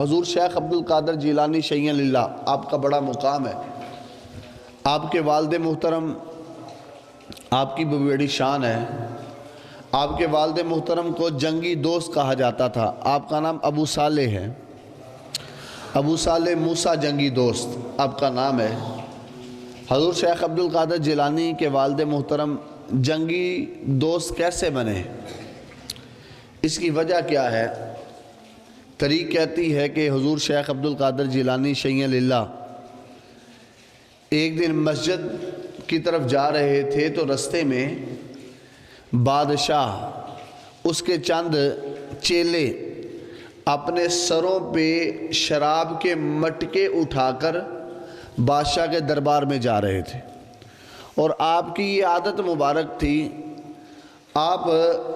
حضور شیخ عبدالقادر جیلانی شیئا للہ، آپ کا بڑا مقام ہے۔ آپ کے والد محترم، آپ کی بڑی شان ہے۔ آپ کے والد محترم کو جنگی دوست کہا جاتا تھا۔ آپ کا نام ابو صالح ہے، ابو صالح موسیٰ جنگی دوست آپ کا نام ہے۔ حضور شیخ عبدالقادر جیلانی کے والد محترم جنگی دوست کیسے بنے؟ اس کی وجہ کیا ہے؟ تاریخ کہتی ہے کہ حضور شیخ عبدالقادر جیلانی شیئا للہ ایک دن مسجد کی طرف جا رہے تھے تو رستے میں بادشاہ، اس کے چند چیلے اپنے سروں پہ شراب کے مٹکے اٹھا کر بادشاہ کے دربار میں جا رہے تھے، اور آپ کی یہ عادت مبارک تھی، آپ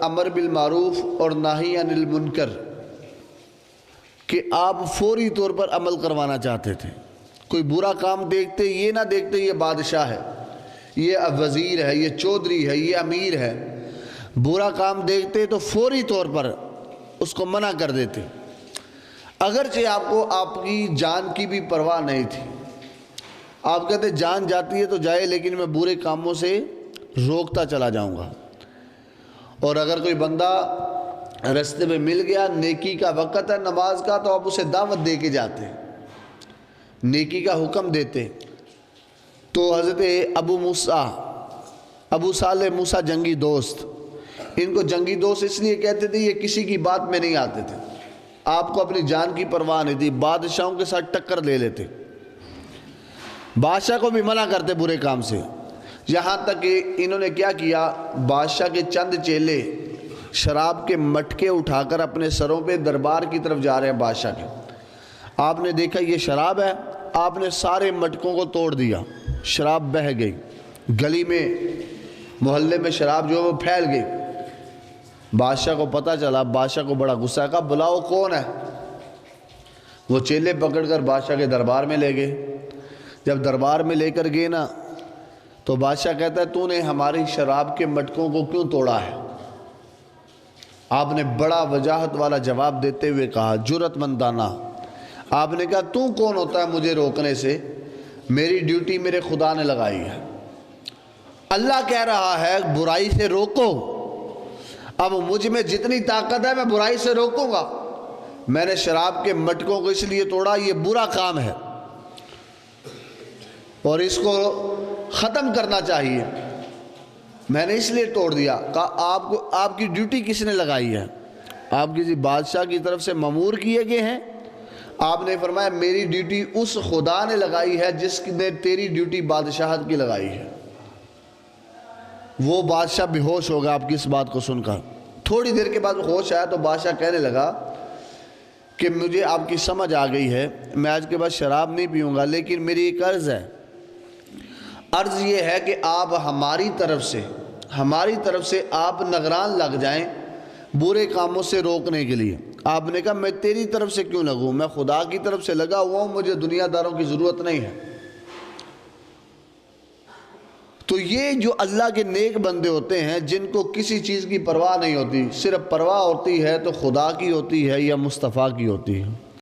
امر بالمعروف اور نہی عن المنکر کہ آپ فوری طور پر عمل کروانا چاہتے تھے۔ کوئی برا کام دیکھتے یہ نہ دیکھتے یہ بادشاہ ہے، یہ وزیر ہے، یہ چودھری ہے، یہ امیر ہے، برا کام دیکھتے تو فوری طور پر اس کو منع کر دیتے، اگرچہ آپ کو آپ کی جان کی بھی پرواہ نہیں تھی۔ آپ کہتے جان جاتی ہے تو جائے، لیکن میں برے کاموں سے روکتا چلا جاؤں گا، اور اگر کوئی بندہ رستے میں مل گیا، نیکی کا وقت ہے نماز کا، تو آپ اسے دعوت دے کے جاتے، نیکی کا حکم دیتے۔ تو حضرت ابو صالح موسیٰ جنگی دوست، ان کو جنگی دوست اس لیے کہتے تھے، یہ کسی کی بات میں نہیں آتے تھے، آپ کو اپنی جان کی پرواہ نہیں تھی، بادشاہوں کے ساتھ ٹکر لے لیتے، بادشاہ کو بھی منع کرتے برے کام سے۔ یہاں تک کہ انہوں نے کیا کیا، بادشاہ کے چند چیلے شراب کے مٹکے اٹھا کر اپنے سروں پہ دربار کی طرف جا رہے ہیں بادشاہ کے۔ آپ نے دیکھا یہ شراب ہے، آپ نے سارے مٹکوں کو توڑ دیا، شراب بہہ گئی، گلی میں محلے میں شراب جو ہے وہ پھیل گئی۔ بادشاہ کو پتہ چلا، بادشاہ کو بڑا غصہ کہا بلاؤ کون ہے؟ وہ چیلے پکڑ کر بادشاہ کے دربار میں لے گئے۔ جب دربار میں لے کر گئے نا، تو بادشاہ کہتا ہے تو نے ہماری شراب کے مٹکوں کو کیوں توڑا ہے؟ آپ نے بڑا وجاہت والا جواب دیتے ہوئے کہا، جرأت مندانہ، آپ نے کہا تو کون ہوتا ہے مجھے روکنے سے؟ میری ڈیوٹی میرے خدا نے لگائی ہے، اللہ کہہ رہا ہے برائی سے روکو، اب مجھ میں جتنی طاقت ہے میں برائی سے روکوں گا۔ میں نے شراب کے مٹکوں کو اس لیے توڑا، یہ برا کام ہے اور اس کو ختم کرنا چاہیے، میں نے اس لیے توڑ دیا۔ کہا آپ کی ڈیوٹی کس نے لگائی ہے؟ آپ کسی بادشاہ کی طرف سے مامور کیے گئے ہیں؟ آپ نے فرمایا میری ڈیوٹی اس خدا نے لگائی ہے جس نے تیری ڈیوٹی بادشاہت کی لگائی ہے۔ وہ بادشاہ بے ہوش ہو گیا آپ کی اس بات کو سن کر۔ تھوڑی دیر کے بعد ہوش آیا تو بادشاہ کہنے لگا کہ مجھے آپ کی سمجھ آ گئی ہے، میں آج کے بعد شراب نہیں پیوں گا، لیکن میری ایک عرض ہے۔ عرض یہ ہے کہ آپ ہماری طرف سے آپ نگران لگ جائیں برے کاموں سے روکنے کے لیے۔ آپ نے کہا میں تیری طرف سے کیوں لگوں، میں خدا کی طرف سے لگا ہوا ہوں، مجھے دنیا داروں کی ضرورت نہیں ہے۔ تو یہ جو اللہ کے نیک بندے ہوتے ہیں جن کو کسی چیز کی پرواہ نہیں ہوتی، صرف پرواہ ہوتی ہے تو خدا کی ہوتی ہے یا مصطفیٰ کی ہوتی ہے۔